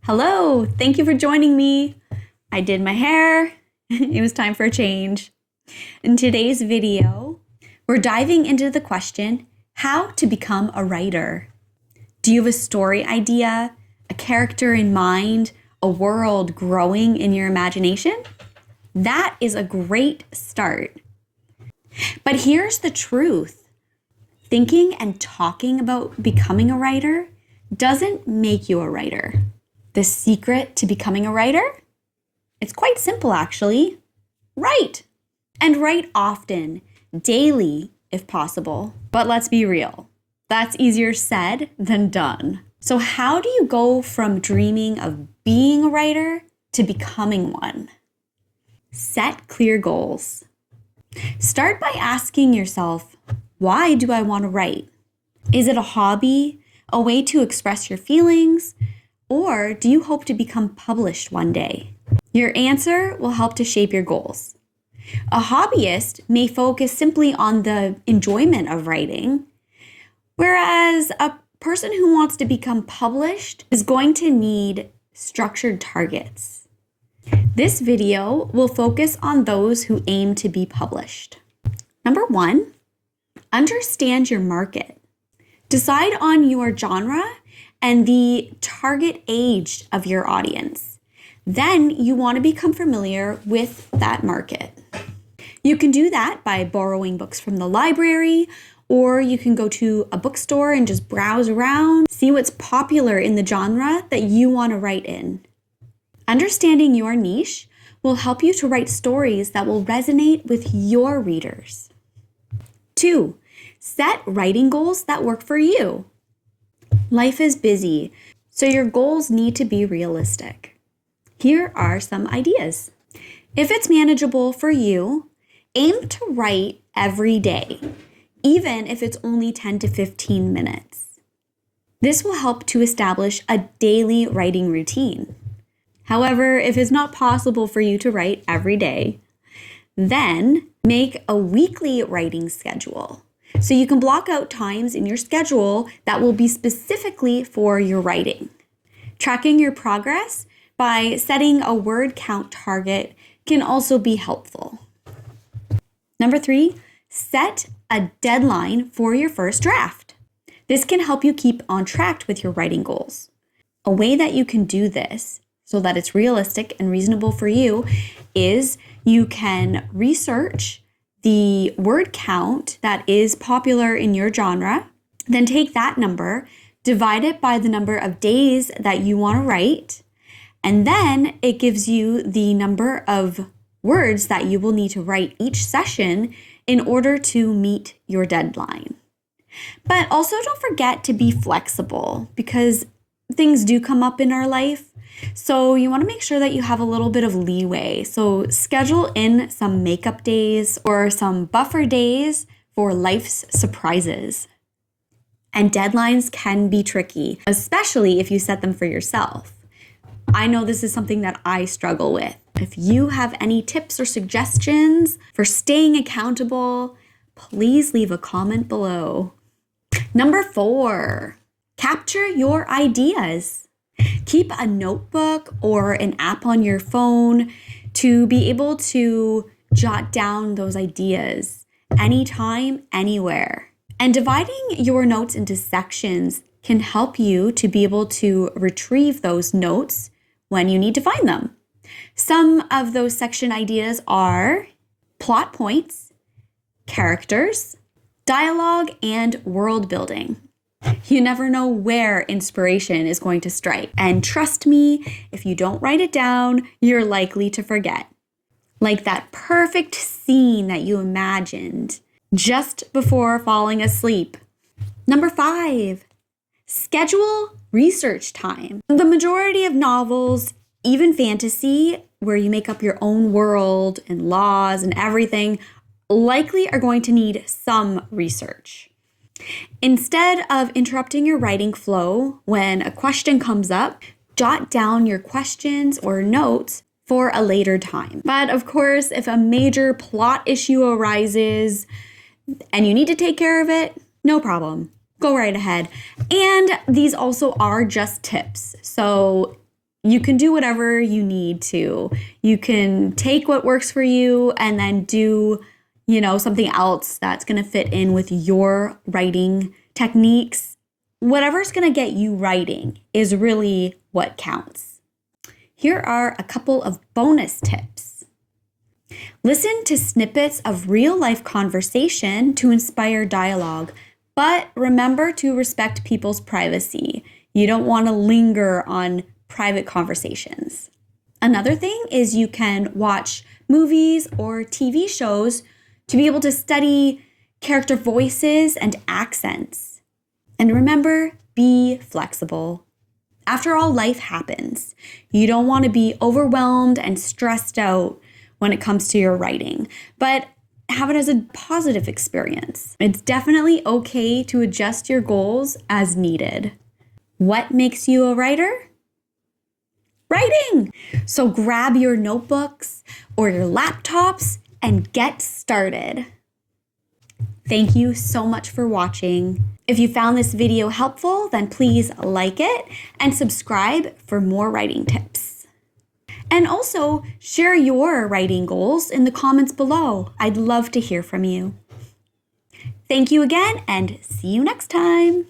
Hello, thank you for joining me. I did my hair. It was time for a change. In today's video, we're diving into the question, how to become a writer. Do you have a story idea, a character in mind, a world growing in your imagination? That is a great start. But here's the truth. Thinking and talking about becoming a writer doesn't make you a writer. The secret to becoming a writer? It's quite simple, actually. Write! And write often, daily, if possible. But let's be real. That's easier said than done. So how do you go from dreaming of being a writer to becoming one? Set clear goals. Start by asking yourself, why do I want to write? Is it a hobby, a way to express your feelings, or do you hope to become published one day? Your answer will help to shape your goals. A hobbyist may focus simply on the enjoyment of writing, whereas a person who wants to become published is going to need structured targets. This video will focus on those who aim to be published. Number 1, understand your market. Decide on your genre and the target age of your audience. Then you want to become familiar with that market. You can do that by borrowing books from the library, or you can go to a bookstore and just browse around, see what's popular in the genre that you want to write in. Understanding your niche will help you to write stories that will resonate with your readers. 2, set writing goals that work for you. Life is busy, so your goals need to be realistic. Here are some ideas. If it's manageable for you, aim to write every day, even if it's only 10 to 15 minutes. This will help to establish a daily writing routine. However, if it's not possible for you to write every day, then make a weekly writing schedule. So you can block out times in your schedule that will be specifically for your writing. Tracking your progress by setting a word count target can also be helpful. Number 3, set a deadline for your first draft. This can help you keep on track with your writing goals. A way that you can do this so that it's realistic and reasonable for you is you can research the word count that is popular in your genre, then take that number, divide it by the number of days that you want to write, and then it gives you the number of words that you will need to write each session in order to meet your deadline. But also don't forget to be flexible because things do come up in our life. So you want to make sure that you have a little bit of leeway. So schedule in some makeup days or some buffer days for life's surprises. And deadlines can be tricky, especially if you set them for yourself. I know this is something that I struggle with. If you have any tips or suggestions for staying accountable, please leave a comment below. Number 4, capture your ideas. Keep a notebook or an app on your phone to be able to jot down those ideas anytime, anywhere. And dividing your notes into sections can help you to be able to retrieve those notes when you need to find them. Some of those section ideas are plot points, characters, dialogue, and world building. You never know where inspiration is going to strike. And trust me, if you don't write it down, you're likely to forget. Like that perfect scene that you imagined just before falling asleep. Number 5, schedule research time. The majority of novels, even fantasy, where you make up your own world and laws and everything, likely are going to need some research. Instead of interrupting your writing flow when a question comes up, jot down your questions or notes for a later time. But of course, if a major plot issue arises and you need to take care of it, no problem. Go right ahead. And these also are just tips. So you can do whatever you need to. You can take what works for you and then do, something else that's going to fit in with your writing techniques. Whatever's going to get you writing is really what counts. Here are a couple of bonus tips. Listen to snippets of real-life conversation to inspire dialogue, but remember to respect people's privacy. You don't want to linger on private conversations. Another thing is you can watch movies or TV shows to be able to study character voices and accents. And remember, be flexible. After all, life happens. You don't want to be overwhelmed and stressed out when it comes to your writing, but have it as a positive experience. It's definitely okay to adjust your goals as needed. What makes you a writer? Writing! So grab your notebooks or your laptops and get started. Thank you so much for watching. If you found this video helpful, then please like it and subscribe for more writing tips. And also share your writing goals in the comments below. I'd love to hear from you. Thank you again and see you next time.